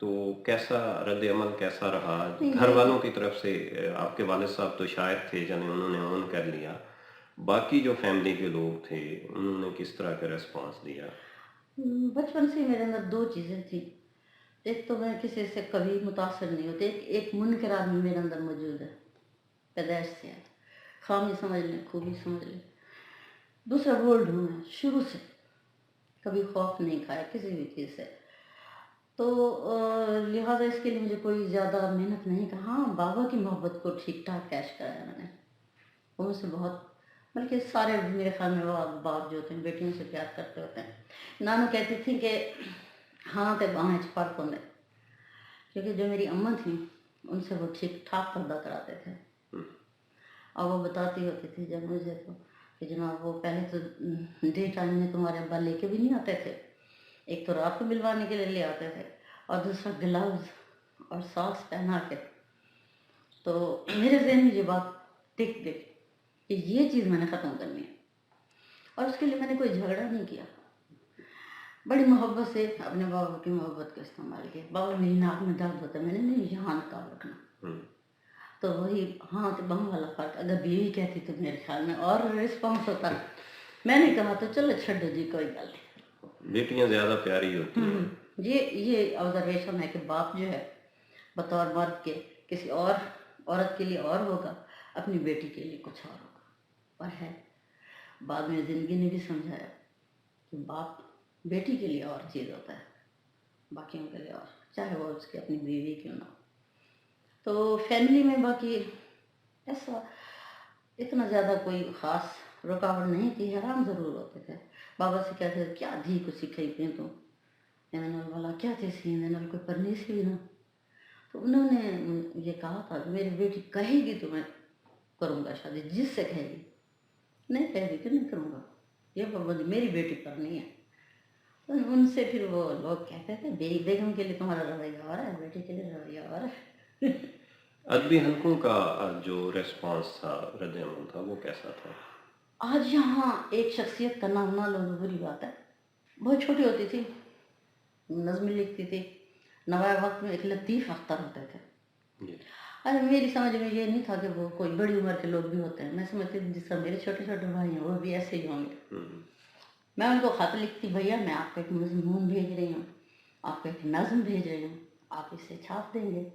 تو کیسا رد عمل کیسا رہا نہیں گھر یہ والوں کی طرف سے؟ آپ کے والد صاحب تو شاعر تھے، یعنی انہوں نے اون کر لیا، باقی جو فیملی کے لوگ تھے انہوں نے کس طرح کا ریسپانس دیا؟ بچپن سے ہی میرے اندر دو چیزیں تھیں. ایک تو میں کسی سے کبھی متاثر نہیں ہوتی، ایک منکر آدمی میرے اندر موجود ہے، پیدائش سے ہے، خامی سمجھ لیں خوبی سمجھ لیں. دوسرا بولڈ ہوں میں شروع سے، کبھی خوف نہیں کھایا کسی بھی چیز سے. تو لہٰذا اس کے لیے مجھے کوئی زیادہ محنت نہیں کہ ہاں بابا کی محبت کو ٹھیک ٹھاک کیش کرایا میں نے. وہ مجھ سے بہت، بلکہ سارے میرے خیال میں وہ باپ جو ہوتے ہیں بیٹیوں سے پیار کرتے ہوتے ہیں. نانو کہتی تھی کہ ہاں تے باہیں چ فرق ہوندے، کیونکہ جو میری اماں تھیں ان سے وہ ٹھیک ٹھاک پردہ کراتے تھے. اور وہ بتاتی ہوتی تھی جب مجھے تو کہ جناب وہ پہلے تو ڈے ٹائم میں تمہارے ابا لے کے بھی نہیں آتے تھے، ایک تو رات کو ملوانے کے لیے لے آتے تھے اور دوسرا گلوز اور ساکس پہنا کے. تو میرے ذہن میں یہ بات ٹک گئی کہ یہ چیز میں نے ختم کرنی ہے، اور اس کے لیے میں نے کوئی جھگڑا نہیں کیا. بڑی محبت سے اپنے بابا کی محبت کو استعمال کیا. بابا میری ناک میں درد ہوتا ہے، میں نے نہیں یہاں نقاب رکھنا. تو وہی ہاں تو بہن والا فرق. اگر بیوی کہتی تو میرے خیال میں اور رسپانس ہوتا. میں نے کہا تو چلو چھڈو جی کوئی گل نہیں. بیٹیاں زیادہ پیاری ہوتی ہیں. یہ آبزرویشن ہے کہ باپ جو ہے بطور مرد کے کسی اور عورت کے لیے اور ہوگا، اپنی بیٹی کے لیے کچھ اور ہوگا. اور ہے بعد میں زندگی نے بھی سمجھایا کہ باپ بیٹی کے لیے اور چیز ہوتا ہے، باقیوں کے لیے اور، چاہے وہ اس کی اپنی بیوی کیوں نہ ہو. تو فیملی میں باقی ایسا اتنا زیادہ کوئی خاص رکاوٹ نہیں تھی. حیران ضرور ہوتے تھے. بابا سے کہتے تھے کیا دھی کو سکھائی پہ تو والا کیا تھے سین کوئی پرنی سی نا. تو انہوں نے یہ کہا تھا کہ میری بیٹی کہے گی تو میں کروں گا شادی، جس سے کہے گی، نہیں کہے گی کہ نہیں کروں گا. یہ پابندی میری بیٹی پر نہیں ہے. تو ان سے پھر وہ لوگ کہتے تھے بیگم کے لیے تمہارا رویہ اور ہے، بیٹی کے لیے رویہ اور ہے. ادبی حلقوں کا جو ریسپانس تھا، رد عمل تھا، وہ کیسا تھا؟ آج یہاں ایک شخصیت کا نام نہ لو بری بات ہے. بہت چھوٹی ہوتی تھی، نظمیں لکھتی تھی. نوائے وقت میں ایک لطیف اختر ہوتے تھے. ارے میری سمجھ میں یہ نہیں تھا کہ وہ کوئی بڑی عمر کے لوگ بھی ہوتے ہیں. میں سمجھتی تھی جس طرح میرے چھوٹے چھوٹے بھائی ہیں وہ بھی ایسے ہی ہوں گے. میں ان کو خط لکھتی، بھیا میں آپ کو ایک مضمون بھیج رہی ہوں، آپ کو ایک نظم بھیج رہی ہوں، آپ اسے چھاپ دیں گے؟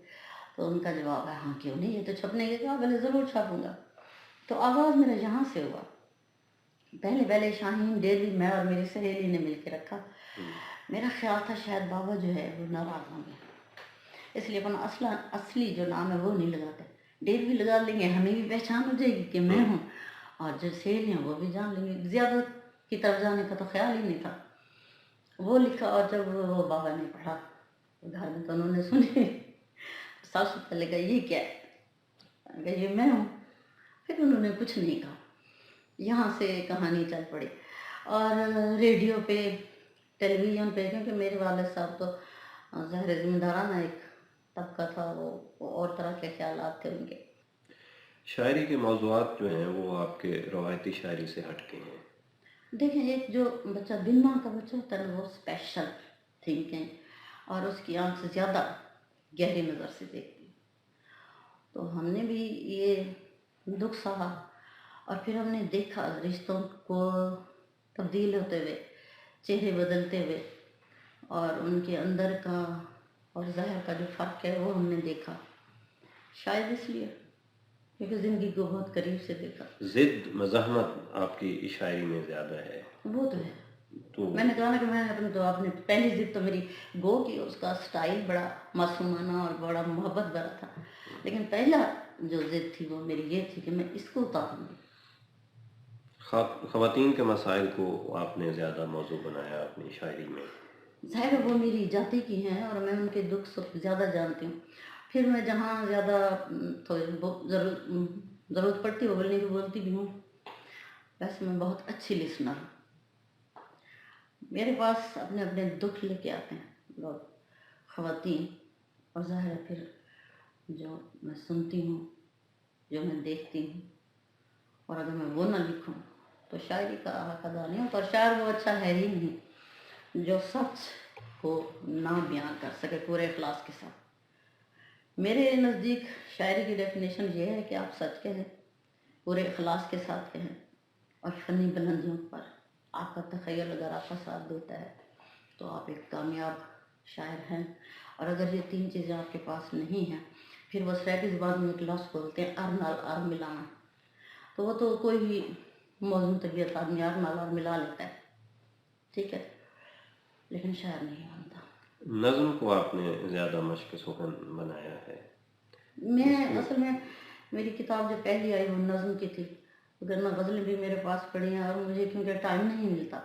تو ان کا جواب ہے ہاں کیوں نہیں، یہ تو چھپنے کے کہا میں ضرور چھاپوں گا. تو آغاز میرا یہاں سے ہوا. پہلے شاہین ڈیری میں اور میری سہیلی نے مل کے رکھا. میرا خیال تھا شاید بابا جو ہے وہ ناراض ہوں گے، اس لیے اپنا اصلی جو نام ہے وہ نہیں لگاتے. ڈیری بھی لگا لیں گے، ہمیں بھی پہچان ہو جائے گی کہ میں ہوں، اور جو سہیلی ہیں وہ بھی جان لیں گے. زیادہ کی طرف جانے کا تو خیال ہی نہیں تھا. وہ لکھا اور جب وہ بابا نے پڑھا گھر میں تو انہوں نے سنی. سب سے پہلے کہا یہ کیا ہے، کہ یہ میں ہوں. پھر انہوں نے کچھ نہیں کہا. یہاں سے کہانی چل پڑی. اور ریڈیو پہ، ٹیلی ویژن پہ، کیونکہ میرے والد صاحب تو ظاہر ذمہ دارانہ ایک طبقہ تھا، وہ اور طرح کے خیالات تھے ان کے. شاعری کے موضوعات جو ہیں وہ آپ کے روایتی شاعری سے ہٹ کے ہیں. دیکھیں ایک جو بچہ دن ماہ کا بچہ ہوتا ہے وہ اسپیشل تھنکنگ اور اس کی آنکھ سے زیادہ گہری نظر سے دیکھتی. تو ہم نے بھی یہ دکھ سہا اور پھر ہم نے دیکھا رشتوں کو تبدیل ہوتے ہوئے، چہرے بدلتے ہوئے، اور ان کے اندر کا اور ظاہر کا جو فرق ہے وہ ہم نے دیکھا. شاید اس لیے کیونکہ زندگی کو بہت قریب سے دیکھا. ضد مزاحمت آپ کی شاعری میں زیادہ ہے. وہ تو ہے. تو میں نے کہا نا کہ میں اپنے پہلی ضد تو میری گو کی اس کا سٹائل بڑا معصومانہ اور بڑا محبت بھرا تھا، لیکن پہلا جو ضد تھی وہ میری یہ تھی کہ میں اس کو اتاروں گی. خواتین کے مسائل کو آپ نے زیادہ موضوع بنایا اپنی شاعری میں. ظاہر وہ میری جاتی کی ہیں اور میں ان کے دکھ سکھ زیادہ جانتی ہوں. پھر میں جہاں زیادہ ضرورت پڑتی ہے بولنے کی بولتی بھی ہوں. ویسے میں بہت اچھی لسنر ہوں. میرے پاس اپنے اپنے دکھ لے کے آتے ہیں لوگ، خواتین، اور ظاہر ہے پھر جو میں سنتی ہوں، جو میں دیکھتی ہوں. اور اگر میں وہ نہ لکھوں تو شاعری کا حق ادا نہیں ہوتا. اور شاعر وہ اچھا ہے ہی نہیں جو سچ کو نہ بیان کر سکے پورے اخلاص کے ساتھ۔ میرے نزدیک شاعری کی ڈیفینیشن یہ ہے کہ آپ سچ کہیں، پورے اخلاص کے ساتھ کہیں، اور فنی بلندیوں پر آپ کا تخیل اگر آپ کا ساتھ دیتا ہے تو آپ ایک کامیاب شاعر ہیں۔ اور اگر یہ تین چیزیں آپ کے پاس نہیں ہیں، پھر وہ سریٹی زبان میں ایک لفظ بولتے ہیں ار نال ار ملانا، تو وہ تو کوئی بھی موزوں طبیعت آدمی ار نال ار ملا لیتا ہے، ٹھیک ہے، لیکن شاعر نہیں بنتا۔ نظم کو آپ نے زیادہ مشق سخن بنایا ہے۔ میں اصل میں میری کتاب جو پہلی آئی وہ نظم کی تھی، وگرنہ غزلیں بھی میرے پاس پڑھی ہیں، اور مجھے کیونکہ ٹائم نہیں ملتا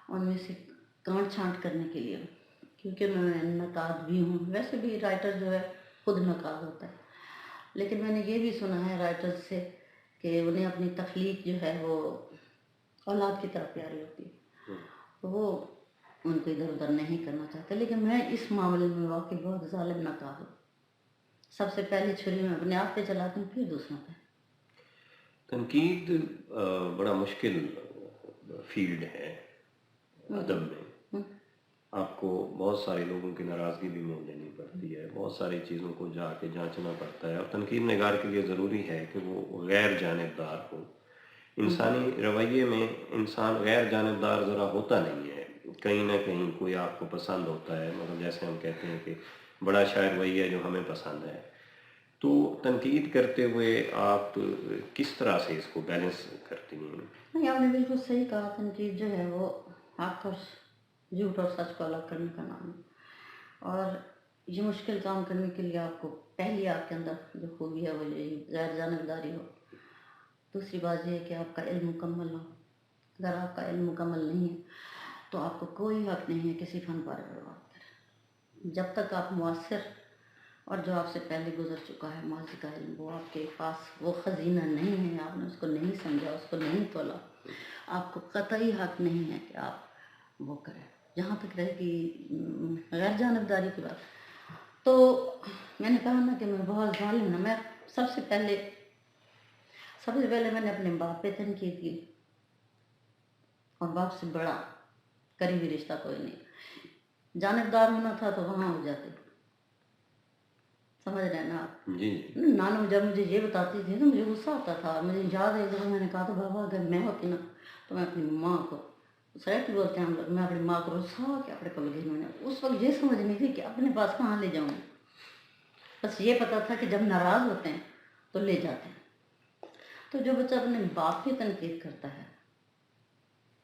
ان میں سے کانٹ چھانٹ کرنے کے لیے، کیونکہ میں نقاد بھی ہوں، ویسے بھی رائٹر جو ہے خود نقاد ہوتا ہے، لیکن میں نے یہ بھی سنا ہے رائٹر سے کہ انہیں اپنی تخلیق جو ہے وہ اولاد کی طرح پیاری ہوتی ہے، تو وہ ان کو ادھر ادھر نہیں کرنا چاہتے، لیکن میں اس معاملے میں واقعی بہت ظالم نقاد ہوں۔ سب سے پہلے چھری میں اپنے آپ پہ چلاتی ہوں، پھر دوسروں پہ۔ تنقید بڑا مشکل فیلڈ ہے ادب میں۔ آپ کو بہت سارے لوگوں کی ناراضگی بھی مول لینی پڑتی ہے، بہت ساری چیزوں کو جا کے جانچنا پڑتا ہے، اور تنقید نگار کے لیے ضروری ہے کہ وہ غیر جانبدار ہو۔ انسانی رویے میں انسان غیر جانبدار ذرا ہوتا نہیں ہے، کہیں نہ کہیں کوئی آپ کو پسند ہوتا ہے، مطلب جیسے ہم کہتے ہیں کہ بڑا شاعر وہی ہے جو ہمیں پسند ہے۔ تو تنقید کرتے ہوئے آپ کس طرح سے اس کو بیلنس کرتی ہیں؟ نہیں، آپ نے بالکل صحیح کہا، تنقید جو ہے وہ حق اور جھوٹ اور سچ کو الگ کرنے کا نام ہے، اور یہ مشکل کام کرنے کے لیے آپ کو پہلی آپ کے اندر جو خوبی ہے وہ یہی غیر جانبداری ہو۔ دوسری بات یہ ہے کہ آپ کا علم مکمل ہو۔ اگر آپ کا علم مکمل نہیں ہے تو آپ کو کوئی حق نہیں ہے کسی فن پارے پر بات کریں، جب تک آپ مؤثر اور جو آپ سے پہلے گزر چکا ہے ماضی کا علم وہ آپ کے پاس وہ خزینہ نہیں ہے، آپ نے اس کو نہیں سمجھا، اس کو نہیں تولا، آپ کو قطعی حق نہیں ہے کہ آپ وہ کریں۔ جہاں تک رہے گی غیر جانبداری کی بات، تو میں نے کہا نا کہ میں بہت ظالم ہوں۔ میں سب سے پہلے میں نے اپنے باپ پہ تنقید کی، اور باپ سے بڑا قریبی رشتہ کوئی نہیں، جانبدار ہونا تھا تو وہاں ہو جاتے، سمجھ رہے ہیں نا آپ؟ جی نانو جب مجھے یہ بتاتی تھی تو مجھے غصہ آتا تھا، مجھے یاد ہے جب میں نے کہا تو بابا اگر میں ہوتی نا تو میں اپنی ماں کو سریٹی بولتے ہیں ہم لوگ، میں اپنی ماں کو بسا کے اپنے پل گھر میں، اس وقت یہ سمجھ نہیں تھی کہ اپنے پاس کہاں لے جاؤں، بس یہ پتا تھا کہ جب ناراض ہوتے ہیں تو لے جاتے ہیں۔ تو جو بچہ اپنے باپ کی تنقید کرتا ہے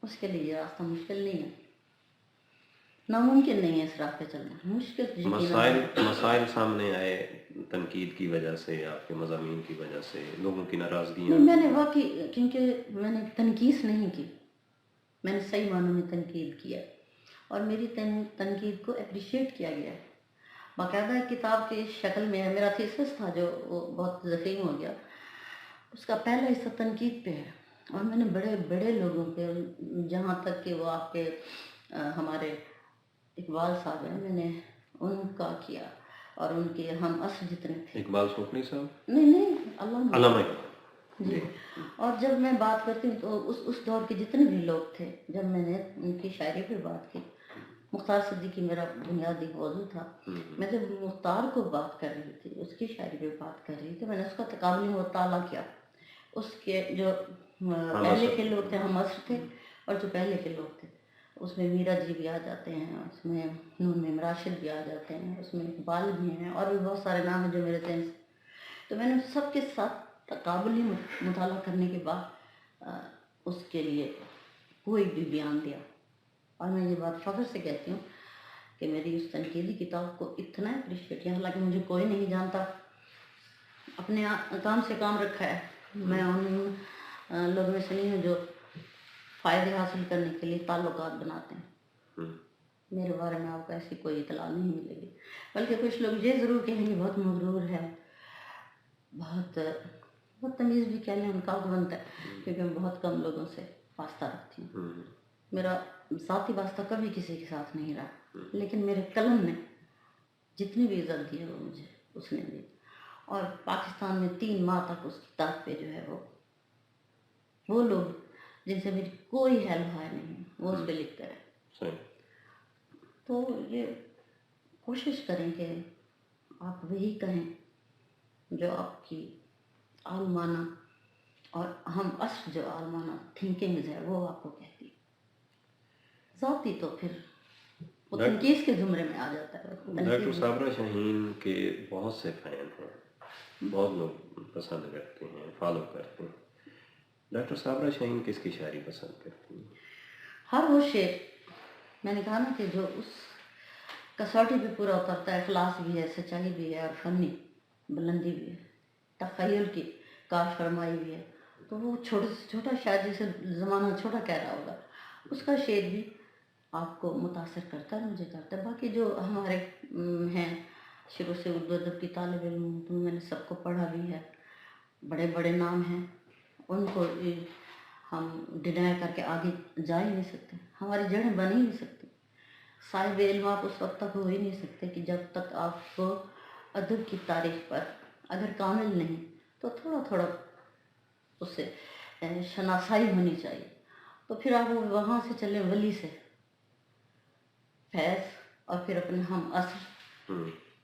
اس کے لیے یہ راستہ مشکل نہیں ہے، ناممکن نہیں ہے اس راہ پہ چلنا، مشکل مسائل سامنے آئے تنقید کی وجہ سے، آپ کے مضامین کی وجہ سے، لوگوں کی ناراضگیاں؟ نہیں، میں نے واقعی کیونکہ میں نے تنقید نہیں کی، میں نے صحیح معنوں میں تنقید کیا، اور میری تنقید کو اپریشیٹ کیا گیا ہے باقاعدہ کتاب کی شکل میں ہے۔ میرا تھیسس تھا جو وہ بہت ضخیم ہو گیا، اس کا پہلا حصہ تنقید پہ ہے، اور میں نے بڑے بڑے لوگوں پہ، جہاں تک کہ وہ آپ کے ہمارے اقبال صاحب ہیں، میں نے ان کا کیا، اور ان کے ہم عصر جتنے تھے، اقبال سوپنی صاحب، نہیں علامہ جی، اور جب میں بات کرتی ہوں تو اس دور کے جتنے بھی لوگ تھے، جب میں نے ان کی شاعری پہ بات کی، مختار صدیقی میرا بنیادی موضوع تھا، میں جب مختار کو بات کر رہی تھی، اس کی شاعری پہ بات کر رہی تھی، میں نے اس کا تقابلی مطالعہ کیا، اس کے جو پہلے کے لوگ تھے ہم عصر تھے، اور جو پہلے کے لوگ تھے، اس میں میرا جی بھی آ جاتے ہیں، اس میں نون میں راشد بھی آ جاتے ہیں، اس میں اقبال بھی ہیں، اور بھی بہت سارے نام ہیں جو میرے ذہن سے، تو میں نے سب کے ساتھ تقابلی مطالعہ کرنے کے بعد اس کے لیے کوئی بھی بیان دیا، اور میں یہ بات فخر سے کہتی ہوں کہ میری اس تنقیدی کتاب کو اتنا اپریشیٹ کیا، حالانکہ مجھے کوئی نہیں جانتا، اپنے کام سے کام رکھا ہے، میں ان لوگوں میں سے نہیں ہوں جو فائدے حاصل کرنے کے لیے تعلقات بناتے ہیں، میرے بارے میں آپ کو ایسی کوئی اطلاع نہیں ملے گی، بلکہ کچھ لوگ یہ ضرور کہیں گے بہت مغرور ہے، بہت تمیز بھی کہہ لیں ان کا حق بنتا ہے، کیونکہ میں بہت کم لوگوں سے واسطہ رکھتی ہوں، میرا ذاتی واسطہ کبھی کسی کے ساتھ نہیں رہا، لیکن میرے قلم نے جتنی بھی عزت دی ہے وہ مجھے اس نے دی، اور پاکستان میں 3 ماہ تک اس کتاب پہ جو ہے وہ لوگ جن سے میری کوئی ہیلپ ہے نہیں، وہ اس پہ لکھتے رہے، تو یہ کوشش کریں کہ آپ وہی کہیں جو آپ کی عالمانہ اور ہم اصل جو عالمانہ تھنکنگز ہے وہ آپ کو کہتی ہے. ذاتی تو پھر وہ تنقید کے زمرے میں آ جاتا ہے. ڈاکٹر صابرہ شاہین کے بہت سے فین ہیں، بہت لوگ پسند کرتے ہیں، فالو کرتے ہیں. ڈاکٹر صابرہ شاہین کس کی شاعری پسند کرتی ہیں؟ ہر وہ شعر میں نے کہا نا کہ جو اس کسوٹی پہ پورا اترتا ہے، اخلاص بھی ہے، سچائی بھی ہے، اور فنی بلندی بھی ہے، تخیل کی کار فرمائی بھی ہے. تو وہ چھوٹے سے چھوٹا شاعر جسے زمانہ چھوٹا کہہ رہا ہوگا اس کا شعر بھی آپ کو متاثر کرتا ہے، مجھے کرتا ہے. باقی جو ہمارے ہیں شروع سے اردو ادب کی طالب علم ہوں تو میں نے سب کو پڑھا بھی ہے، بڑے بڑے نام ہیں، ان کو ہم ڈینائی کر کے آگے جا ہی نہیں سکتے. ہماری جڑیں بن ہی نہیں سکتی. صاحب علم آپ اس وقت تک ہو ہی نہیں سکتے کہ جب تک آپ کو ادب کی تاریخ پر اگر کامل نہیں تو تھوڑا تھوڑا اس سے شناسائی ہونی چاہیے. تو پھر آپ وہاں سے چلیں ولی سے فیض، اور پھر اپنے ہم عصر،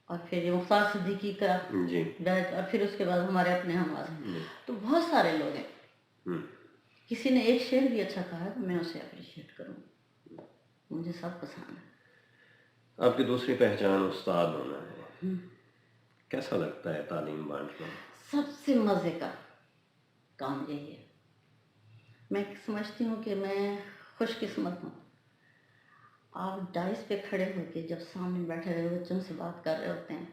اور پھر یہ مختار صدیقی کا بیچ، اور پھر اس کے بعد ہمارے اپنے ہم عصر. تو بہت سارے لوگ ہیں. کسی نے ایک شعر بھی اچھا کہا ہے تو میں اسے اپریشیٹ کروں. مجھے سب پسند ہے. آپ کی دوسری پہچان استاد ہونا ہے. کیسا لگتا ہے تعلیم بانٹنا؟ سب سے مزے کا کام یہی ہے. میں سمجھتی ہوں کہ میں خوش قسمت ہوں. آپ ڈائس پہ کھڑے ہو کے جب سامنے بیٹھے ہوئے بچوں سے بات کر رہے ہوتے ہیں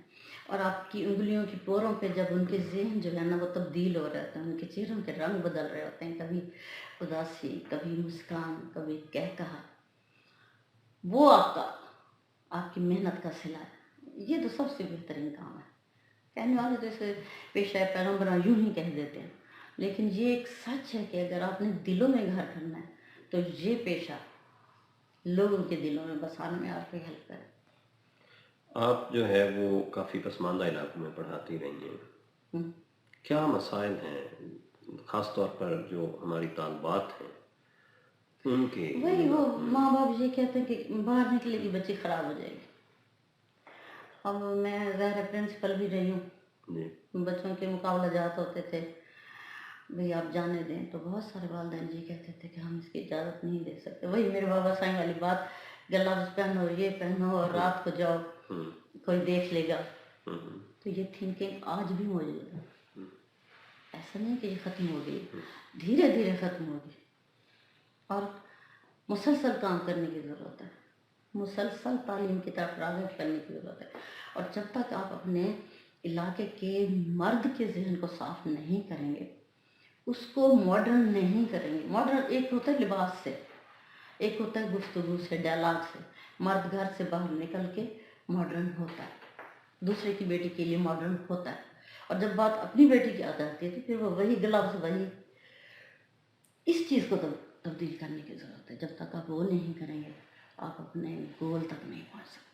اور آپ کی انگلیوں کی پوروں پہ جب ان کے ذہن جو ہے نا وہ تبدیل ہو رہے ہوتے ہیں، ان کے چہروں کے رنگ بدل رہے ہوتے ہیں، کبھی اداسی، کبھی مسکان، کبھی کہا، وہ آپ کی محنت کا صلہ ہے. یہ تو سب سے بہترین کام ہے. کہنے والے تو اسے پیشہ پیغمبراں یوں ہی کہہ دیتے ہیں، لیکن یہ ایک سچ ہے کہ اگر آپ نے دلوں میں گھر کرنا ہے تو یہ پیشہ لوگوں کے دلوں میں بسانے میں آپ کی ہیلپ کرے. آپ جو ہے وہ کافی پسماندہ علاقوں میں پڑھاتی رہی ہیں. کیا مسائل ہیں خاص طور پر جو ہماری طالبات ہیں ان کے؟ وہی وہ ماں باپ یہ کہتے ہیں کہ باہر نکلے گی بچی خراب ہو جائے گی. اب میں ظاہر پرنسپل بھی رہی ہوں، بچوں کے مقابلہ جات ہوتے تھے، بھئی آپ جانے دیں، تو بہت سارے والدین یہ کہتے تھے کہ ہم اس کی اجازت نہیں دے سکتے. وہی میرے بابا سائیں والی بات، گلابز پہنو، یہ پہنو، اور رات کو جاؤ کوئی دیکھ لے گا. تو یہ تھنکنگ آج بھی موجود ہے. ایسا نہیں کہ یہ ختم ہو گئی، دھیرے دھیرے ختم ہوگی. اور مسلسل کام کرنے کی ضرورت ہے، مسلسل تعلیم کی طرف راغب کرنے کی ضرورت ہے. اور جب تک آپ اپنے علاقے کے مرد کے ذہن کو صاف نہیں کریں گے، اس کو ماڈرن نہیں کریں گے. ماڈرن ایک ہوتا ہے لباس سے، ایک ہوتا ہے گفتگو سے، ڈائلاگ سے. مرد گھر سے باہر نکل کے ماڈرن ہوتا ہے، دوسرے کی بیٹی کے لیے ماڈرن ہوتا ہے. اور جب بات اپنی بیٹی کی آ جاتی ہے تو پھر وہ وہی گلابز، وہی اس چیز کو تبدیل کرنے کی ضرورت ہے. جب تک آپ وہ نہیں کریں گے آپ اپنے گول تک نہیں پہنچ سکتے.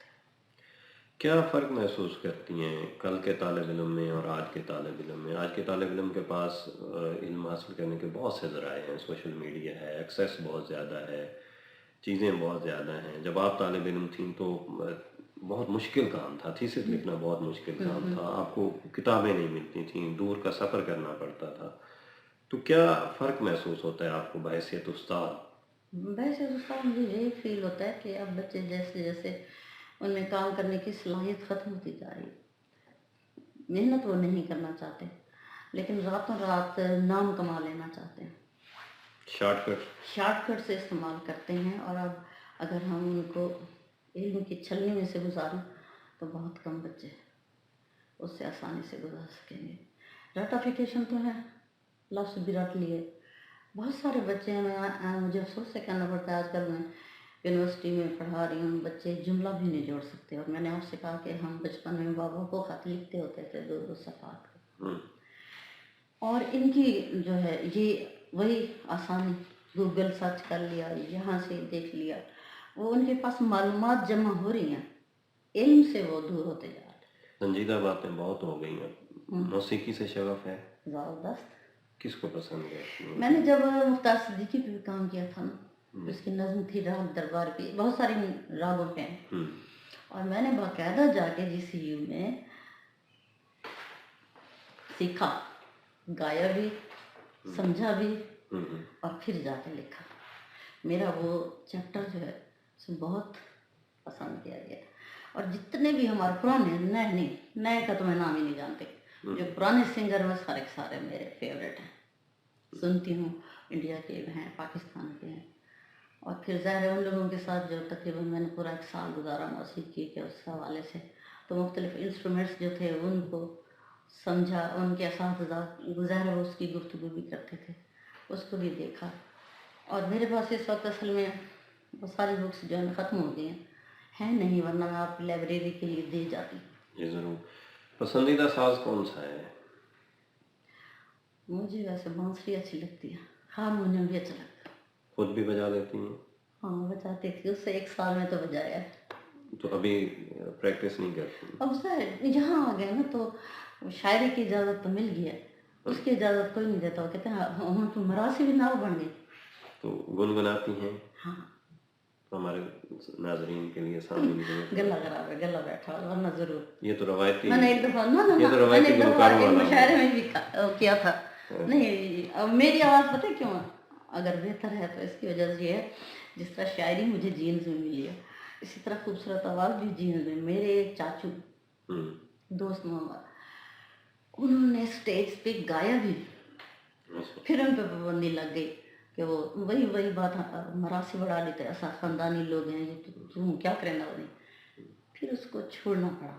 کیا فرق محسوس کرتی ہیں کل کے طالب علم میں اور آج کے طالب علم میں؟ آج کے طالب علم کے پاس علم حاصل کرنے کے بہت سے ذرائع ہیں، سوشل میڈیا ہے، ایکسیس بہت زیادہ ہے، چیزیں بہت زیادہ ہیں. جب آپ طالب علم تھیں تو بہت مشکل کام تھا، تھیسس لکھنا بہت مشکل کام تھا، آپ کو کتابیں نہیں ملتی تھیں، دور کا سفر کرنا پڑتا تھا. تو کیا فرق محسوس ہوتا ہے آپ کو بحیثیت استاد؟ ویسے دوستوں مجھے یہی فیل ہوتا ہے کہ اب بچے جیسے جیسے ان میں کام کرنے کی صلاحیت ختم ہوتی جا رہی ہے. محنت وہ نہیں کرنا چاہتے، لیکن راتوں رات نام کما لینا چاہتے ہیں. شارٹ کٹ سے استعمال کرتے ہیں. اور اب اگر ہم ان کو علم کی چھلنی میں سے گزاریں تو بہت کم بچے اس سے آسانی سے گزار سکیں گے. رٹافیکیشن تو ہے، لفظ بھی رٹ لیے. بہت سارے بچے ہیں، مجھے افسوس سے کہنا پڑتا ہے، آج کل میں یونیورسٹی میں پڑھا رہی ہوں، بچے جملہ بھی نہیں جوڑ سکتے. اور میں نے آپ سے کہا کہ ہم بچپن میں بابا کو خط لکھتے ہوتے تھے 2 صفحات کا. اور ان کی جو ہے یہ وہی آسانی، گوگل سرچ کر لیا، یہاں سے دیکھ لیا، وہ ان کے پاس معلومات جمع ہو رہی ہیں، علم سے وہ دور ہوتے جا رہے ہیں. سنجیدہ باتیں بہت ہو گئی ہیں. موسیقی سے شغف ہے؟ زبردست. کس کو پسند ہے؟ میں نے جب مختار صدیقی پہ کام کیا تھا نا اس کی نظم تھی راگ دربار کی، بہت ساری راگوں پہ ہیں، اور میں نے باقاعدہ جا کے GCU میں سیکھا، گایا بھی، سمجھا بھی، اور پھر جا کے لکھا۔ میرا وہ چیپٹر جو ہے اسے بہت پسند کیا گیا، اور جتنے بھی ہمارے پرانے، نئے نہیں، نئے کا تو میں نام ہی نہیں جانتے، جو پرانے سنگر میں سارے کے سارے میرے فیوریٹ ہیں، سنتی ہوں، انڈیا کے ہیں، پاکستان کے ہیں، اور پھر ظاہر ہے ان لوگوں کے ساتھ جو تقریباً میں نے پورا 1 سال گزارا موسیقی کے اس حوالے سے، تو مختلف انسٹرومنٹس جو تھے ان کو سمجھا، ان کے اساتذہ ظاہر ہے اس کی گفتگو بھی کرتے تھے، اس کو بھی دیکھا، اور میرے پاس اس وقت اصل میں وہ ساری بکس جو ہیں ختم ہو گئی ہیں نہیں، ورنہ میں آپ لائبریری کے لیے دے جاتی۔ جی ضرور۔ پسندیدہ ساز کون سا ہے؟ مجھے ویسے بانسری اچھی لگتی ہے، ہارمونیم بھی اچھا لگتا ہے۔ خود بھی بجا لیتی ہیں؟ ہاں بجاتی تھی، اس سے 1 سال میں تو بجایا ہے۔ تو ابھی پریکٹس نہیں کرتی؟ اب سر یہاں آ گئے نا تو شاعری کی اجازت تو مل گئی ہے، اس کی اجازت کوئی نہیں دیتا، وہ کہتے ہیں ہم تو مراسی بھی نال بن گئی۔ تو گنگناتی ہیں؟ ہاں، تو ہمارے ناظرین کے لیے سامنے گلا خراب ہے، گلا بیٹھا ورنہ ضرور۔ یہ تو روایتی، میں نے ایک دفعہ یہ تو میں نے روایتی ایک دفعہ گلوکاروں ایک والا مشاعرے میں بھی کیا تھا۔ نہیں، اب میری آواز پتہ ہے کیوں اگر بہتر ہے تو اس کی وجہ سے یہ ہے، جس طرح شاعری مجھے جینز میں ملی ہے، اسی طرح خوبصورت آواز بھی جینز میں۔ میرے ایک چاچو دوست محمد، انہوں نے اسٹیج پہ گایا بھی، پھر ان پہ پابندی لگ گئی کہ وہ وہی بات، مراسی بڑھا لیتے، ایسا خاندانی لوگ ہیں یہ، تم کیا کریں گا نہیں، پھر اس کو چھوڑنا پڑا۔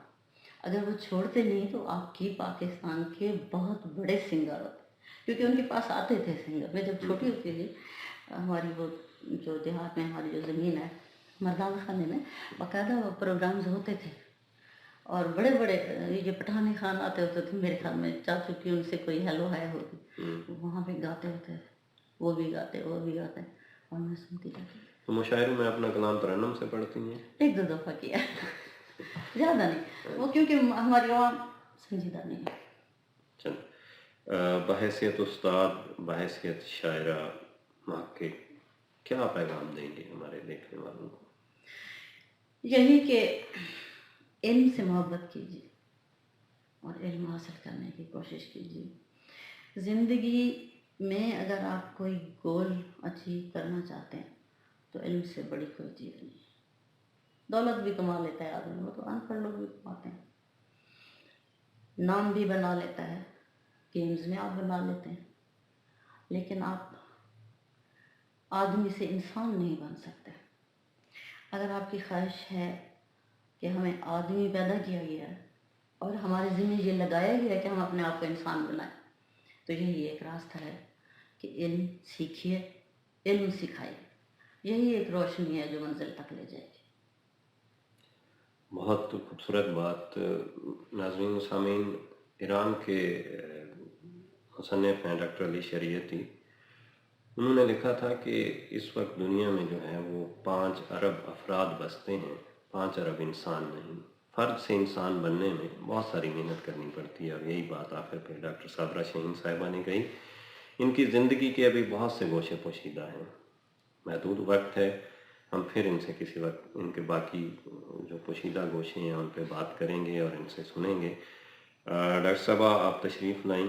اگر وہ چھوڑتے نہیں تو آپ کی پاکستان کے بہت بڑے سنگر ہوتے، کیونکہ ان کے پاس آتے تھے سنگر۔ میں جب چھوٹی ہوتی تھی، ہماری وہ جو دیہات میں ہماری جو زمین ہے مردان خانے میں، باقاعدہ وہ پروگرامز ہوتے تھے، اور بڑے بڑے یہ پٹھانی خان آتے ہوتے تھے، میرے خیال میں چاچو کی ان سے کوئی ہیلو ہائے ہوتی، وہاں پہ گاتے ہوتے تھے، وہ بھی گاتے اور میں سنتی رہتی۔ تو مشاعرے میں اپنا کلام ترنم سے پڑھتی ہیں؟ 1-2 دفعہ کیا، زیادہ نہیں، وہ کیونکہ ہماری عوام سنجیدہ نہیں ہے۔ چل، بحیثیت استاد، بحیثیت شاعرہ، محقق، کیا پیغام دیں گے ہمارے دیکھنے والوں کو؟ یہی کہ علم سے محبت کیجیے اور علم حاصل کرنے کی کوشش کیجیے۔ زندگی میں اگر آپ کوئی گول اچیو کرنا چاہتے ہیں تو علم سے بڑی کوئی چیز نہیں ہے۔ دولت بھی کما لیتا ہے آدمی، وہ تو ان پڑھ لوگ بھی کماتے ہیں، نام بھی بنا لیتا ہے، گیمز میں آپ بنا لیتے ہیں، لیکن آپ آدمی سے انسان نہیں بن سکتے۔ اگر آپ کی خواہش ہے کہ ہمیں آدمی پیدا کیا گیا ہے اور ہمارے ذمہ یہ لگایا گیا ہے کہ ہم اپنے آپ کو انسان بنائیں، تو یہی ایک راستہ ہے کہ علم سیکھیے، علم سکھائیے، یہی ایک روشنی ہے جو منزل تک لے جائے گی۔ بہت خوبصورت بات۔ ناظرین و سامعین، ایران کے مصنف ہیں ڈاکٹر علی شریعتی، انہوں نے لکھا تھا کہ اس وقت دنیا میں جو ہے وہ 5 ارب افراد بستے ہیں، 5 ارب انسان نہیں۔ فرد سے انسان بننے میں بہت ساری محنت کرنی پڑتی ہے، اور یہی بات آخر پہ ڈاکٹر صابرہ شاہین صاحبہ نے کہی۔ ان کی زندگی کے ابھی بہت سے گوشے پوشیدہ ہیں، محدود وقت ہے، ہم پھر ان سے کسی وقت ان کے باقی جو پوشیدہ گوشے ہیں ان پہ بات کریں گے اور ان سے سنیں گے۔ ڈاکٹر صاحبہ آپ تشریف لائیں،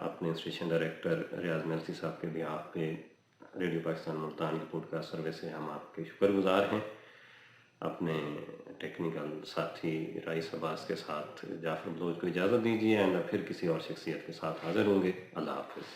اپنے اسٹیشن ڈائریکٹر ریاض مرسی صاحب کے بیہاف پہ ریڈیو پاکستان ملتان کی پوڈ کاسٹ سروس سے ہم آپ کے شکر گزار ہیں۔ اپنے ٹیکنیکل ساتھی رئیس عباس کے ساتھ جعفر بلوچ کو اجازت دیجیے، آئندہ پھر کسی اور شخصیت کے ساتھ حاضر ہوں گے۔ اللہ حافظ۔